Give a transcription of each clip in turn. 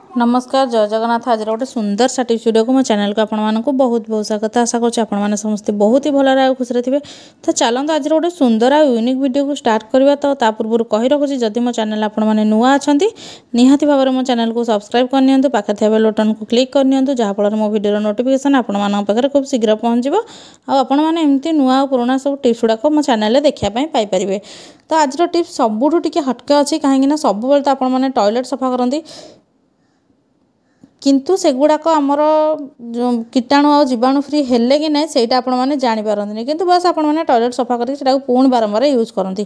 नमस्कार जय जगन्नाथ। आज गोटे सुंदर सा टिप्स वीडियो को मो चैनल को आपको बहुत बहुत स्वागत। आशा करूँ आपने समस्ते बहुत ही भल आ खुशी थे। तो चलते आज गोटे सुंदर आ यूनिक वीडियो को स्टार्ट करवा। तो पूर्व कही रखुच्छी जदि मो चैनल आपने नुआ अच्छा निहाती भाव में मो चैनल को सब्सक्राइब करनी पाखे थे बेल बटन को क्लिक करनी जहाँफल मो वीडियो नोटिफिकेशन आपंखे खूब शीघ्र पहुँच आपमती नुआ पुराणा सब टिप्स गुड़ाक मो चैनल देखापी पाइपर। तो आज टिप्स सबुठू टी हटके अच्छी कहीं सब तो आपने टॉयलेट सफा करती किंतु सेगुड़ाक आमर जो कीटाणु आ जीवाणु फ्री हेले कि नहीं सेटा आपण मैंने जापारती किंतु बस आपने टॉयलेट सफा करके पुणी बारंबार यूज करती।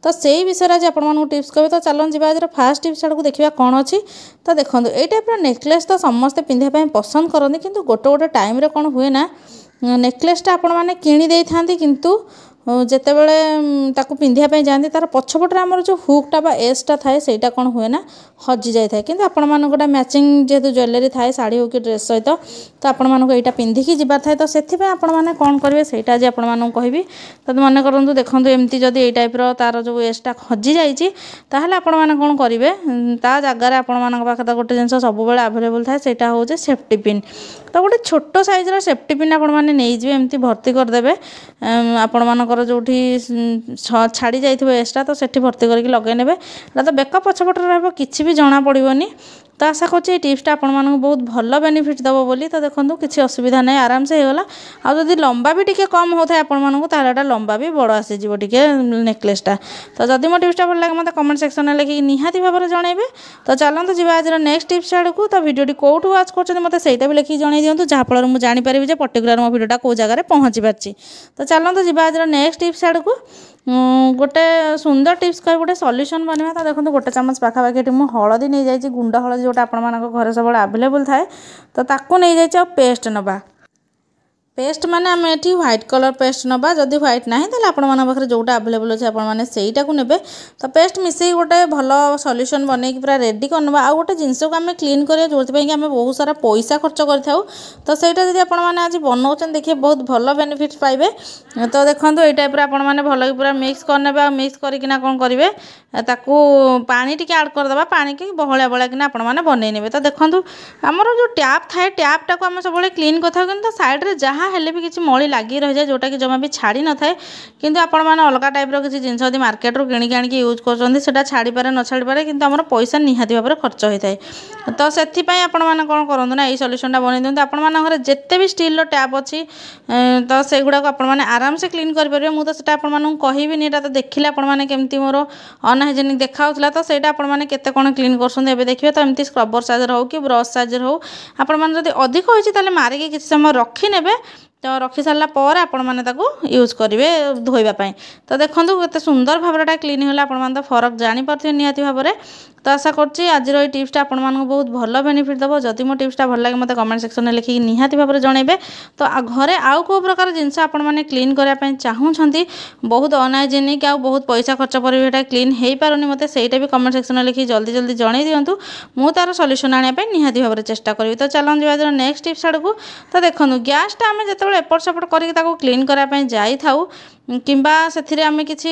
तो से विषय आज आपको टिप्स कहे। तो चलन जी आज फास्ट टिप्स आड़ को देखा कौन अच्छी। तो देखो ये टाइप नेकलेस तो समस्ते पिंधापी पसंद करती किंतु गोटे गोटे टाइम कौन हुए ना नेकलेसटा आपण मैंने किणी था किंतु जिते बड़े ताकू पिंधापी जाती तार पछपटे आमर जो हुकटा बा एसटा थाए सेटा कौन हुए ना हजि जाए कि आपण मान गोटे मैचिंग जेहेतु ज्वेलरी थाए साड़ी हो कि ड्रेस सहित तो आपण मानक यहाँ पिंधिकी जबार थाए। तो से आपने कौन करेंगे सहीटा आज आपको कहबी। तो मन करूँ देखो एमती जब ये टाइप्र तार जो एसटा हजि जाए आपण मैंने कौन करेंगे ता जगार आपण पाखे गोटे जिन सब आभेलेबल थाए सेटा हूँ सेफ्टी पिन। तो गोटे छोट सैज्र सेफ्टी पिन आपने नहीं एमती भर्ती करदे आपण मानकर जो छाड़ी जाइए एसटा तो सेठी भर्ती करके लगे ने तो बेक पछपटे रही किसी भी जना पड़ोनी। तो आशा करुँचे टिप्सटा आपण मानक बहुत भल बेनिफिट दब बोली। तो देखो किसी असुविधा नहीं आराम से होगा। आ जदि लंबा भी टिके कम होता है आपण मानक ताला लंबा भी बड़ आसीजिव टिके नेकलेसटा। तो जदि मो टिप्सटा भल लगे मतलब कमेंट सेक्शन में लिखिक निहाती भाव में जनइबे। तो चलते जी आज नेक्स्ट टिप्स आड़ को। तो वीडियो कौटू वाच कर मतलब सहीटा भी लिखिक जन दिंतु जहाँफल मुझे जानीपारि जे पर्टिकुलर मो वीडियोटा कौ जगह पहुँची पार्टी। तो चलते जी आज नेक्स्ट टिप्स आड़ को गोटे सुंदर टिप्स कह गोटे सल्यूशन बनवा। तो देखो गोटे चामच पाखापाखि मुझे हलदी नहीं जाइए गुंड हलदी जोटा आपण घर सब आभेलेबल थाए तो ताकू नहीं जाइए पेस्ट नवा। पेस्ट माने आम ये व्हाइट कलर पेस्ट नवा जदि व्हाइट ना तो आपरे जोटा आभेलेबल अच्छे आपने सहीटा को नेबे। तो पेस्ट मिसई गोटे भल सल्यूशन बनई पूरा रेडी करना। आ गोटे जिनस को आम क्लीन करिया जो आम बहुत सारा पैसा खर्च कर। तो सहीटा जब आपने आज बनाऊँ देखिए बहुत भल बेनिफिट पाइबे। तो देखो ये टाइप आपने भल कि पूरा मिक्स करने मिक्स करना कौन करेंगे ताकू पानी टी आड करदे पानी की बहलिया बहलिया कि आपने बनई। तो देखो आमर जो टैप थाए टैपटा को आम सब क्लीन करता कि साइड्रे जहाँ हेले भी किसी मली लगी रही जाए जोटा कि जमा भी छाड़ी न थाए किंतु आपण मैंने अलग टाइप्र किसी जिनस यदि मार्केट रू किणी आनिक यूज कर छाड़ी पारे न छाड़ी पारे किंतु आमर पैसा निहाती भाव में खर्च होता है। तो से आपण मैंने कौन करूँ ना ये सल्यूशनटा बनई दिंतु। आपण घर जिते भी स्टील टैप अच्छी तो से गुड़ाक आपने आराम से क्लीन करेंगे। मुझे तो आपको कहबी तो देखिले आपने केमती मोर अनहाइजेनिक देखा तो सहीटा आपने केते कौन क्लीन कर देखिए। तो एमती स्क्रबर साइजर हो कि ब्रश साइजर हो आपण जब अधिक होती मारिकी किसी समय रखी ने तो रखी सारा पर आपण मैंने यूज करेंगे धोइबापी। तो देखो केते सुंदर भावटा क्लीन होला आपण तो फरक जानीपारे निहाती भाव में। तो आशा करुँची आज ये टिप्सटा आपण मानक बहुत भल बेनिफिट दब। जदि मो टिप्सटा भल लगे मतलब कमेंट सेक्शन में लिखिक निहाती भाव में जनइबे। तो घरे आउ को प्रकार जिनस आपण मैंने क्लीन करने चाहूँगी बहुत अनहाइजेनिक आ बहुत पैसा खर्च पर क्लीन हो पारनी मत सहीटा भी कमेंट सेक्शन में लिखिक जल्दी जल्दी जन दिंतु मु तार सल्यूशन आने निहाती भाव में चेष्टा करी। तो चलते आज नेक्स्ट टिप्स आड़ को। तो देखो गैसटा आम जो एपट सेपट करके क्लीन करने जाई थाउ किंबा से आम किसी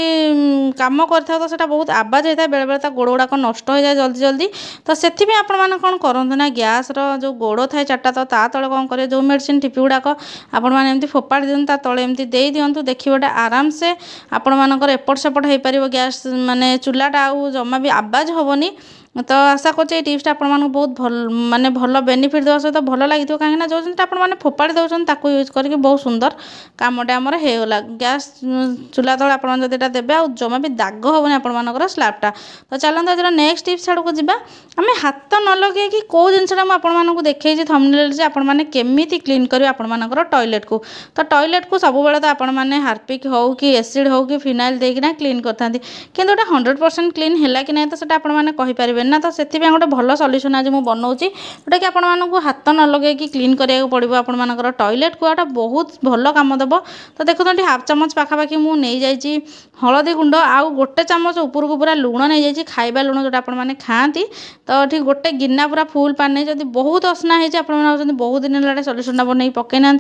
कम कर तो सेटा बहुत आवाज होता है बेले बेले गोड़ गुड़ाक नष्ट हो जाए जल्दी जल्दी। तो से आपने कौन करूँ ना गैस जो गोड़ थाए चार्टा तो ता तले कौन करेंगे जो मेडिसिन टिपी गुड़ाक आपण मैंने एमती फोपाड़ी दिखाँ तले एमती दे दिंतु देखिए आराम से आपण मानकर एपट सेपट हो पार गैस माने चूलाटा आउ जमा भी आवाज हेनी। तो आशा कर टिप्सटा आपको बहुत भल माने भल बेनिफिट देवा सहित भल लगी कहीं जो जिनटा आपने फोपाड़ी दौरान यूज करके बहुत सुंदर कामटे आमर होगा। गैस चूल्हा तले आप देवे आ जमा भी दाग हेनी आपर स्लैबटा। तो चलते आज नेक्स्ट टिप्स आड़ को जावा। आम हाथ न लगे कि कौ जिनसा मुझे देखी थंबनेल से आपने केमी क्लीन करेंगे आपर टॉयलेट को। तो टॉयलेट को सब तो आपने हार्पिक हो कि एसिड हो कि फिनाइल देना क्लीन करते कि 100% क्लीन है कि नहीं तो सीटा आपने कहींपारे ना। तो से गोटे भल सल्यूशन आज मुझे बनाऊँगी जोटा कि आपको हाथ न लगे कि क्लीन कराया पड़ो आपर टॉयलेट को आटा बहुत भल कम देव। तो देखो तो हाफ चामच पाखापाखि मुझे नहीं जाइए हलदी गुंड आउ गोटे चामच ऊपर को पूरा लुण नहीं जाइए खाइबा लुण जोटा आपने खाती। तो ठीक गोटे गिना पूरा फुल पानी जब बहुत असना होती बहुत दिन है सल्यूशनटा बन पकई ना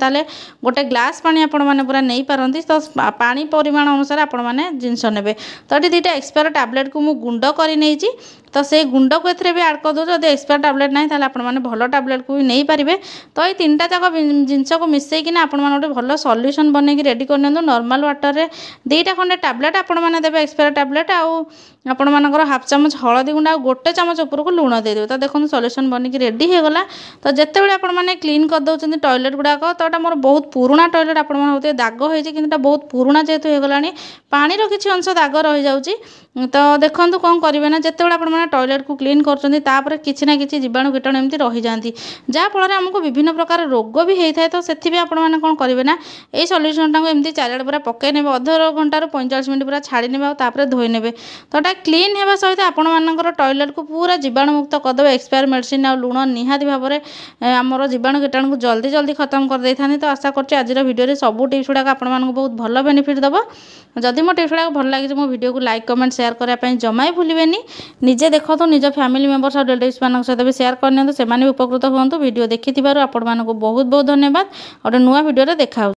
गोटे ग्लास पानी आपने पूरा नहीं पारती। तो पानी परिमाण अनुसार आपने जिनस ने। तो ये दुईटा एक्सपायर टैबलेट को मुझे गुंड कर तो से गुंड को एथिरे भी ऐड कर दो जदि एक्सपायर टैबलेट नहीं ताले आपण माने भलो टैबलेट को भी नहीं पारिबे। तो ये तीनटा जाक जिनस को मिसई कि आपण माने गोटे भलो सॉल्यूशन बनेकी रेडी कर नियंतु। नॉर्मल वाटर रे 2टा खंडे टैबलेट आपण माने देबे एक्सपायर टैबलेट आउ आपण मानकर हाफ चामच हळदी गुंडा गोटे चामच ऊपर को लुण दे देबे। तो देखो सॉल्यूशन बनिकी रेडी हो गला। तो जेते बेले आपण माने क्लीन कर दउछन टॉयलेट गुडाक तो एटा मोर बहुत पुराना टॉयलेट आपण माने होते दाग होइछि किंतु बहुत पुराना जेतु हो गलानी पानी रो किछि अंश दाग रहि जाउछि। तो देखंतु कोन करिवे ना जेते बेले आपण माने टॉयलेट को क्लीन करछन्ती तापर किछि ना किछि जीवाणु कीटाणु एमति रहि जांती जा फल हमको विभिन्न प्रकार रोग भी होता है। तो सेथि भी आपण माने कोन करिवे ना ए सॉल्यूशन टाको एमति चारिआड पूरा पक्के नेबे अध घंटा रो 45 मिनिट पूरा छाड़ी नेबे आ तापर धोई नेबे। तो एटा क्लीन हेबा सहित आपण मानकर टॉयलेट को पूरा जीवाणु मुक्त कर देबे। एक्सपायर मेडिसिन आ लुण निहाती भाव में आमर जीवाणु कीटाणु को जल्दी जल्दी खत्म कर दे थानी। तो आशा करछि आज वीडियो रे सब टिप्स गुडा आपण मानक बहुत भलो बेनिफिट दबो। जदि मो टिप्स गुडा भल लागे मो वीडियो को लाइक कमेंट शेयर करने ପାଇଁ जमा ही भूलिबेनी। निजे देखो निज फैमिली मेंबर्स और रिलेटिव्स मान सहित भी शेयर करनियंतु सेमाने भी उपकृत हुअन्तु। वीडियो देखिथिबारु आपण मानक बहुत बहुत धन्यवाद। और नुआ वीडियो रे देखा।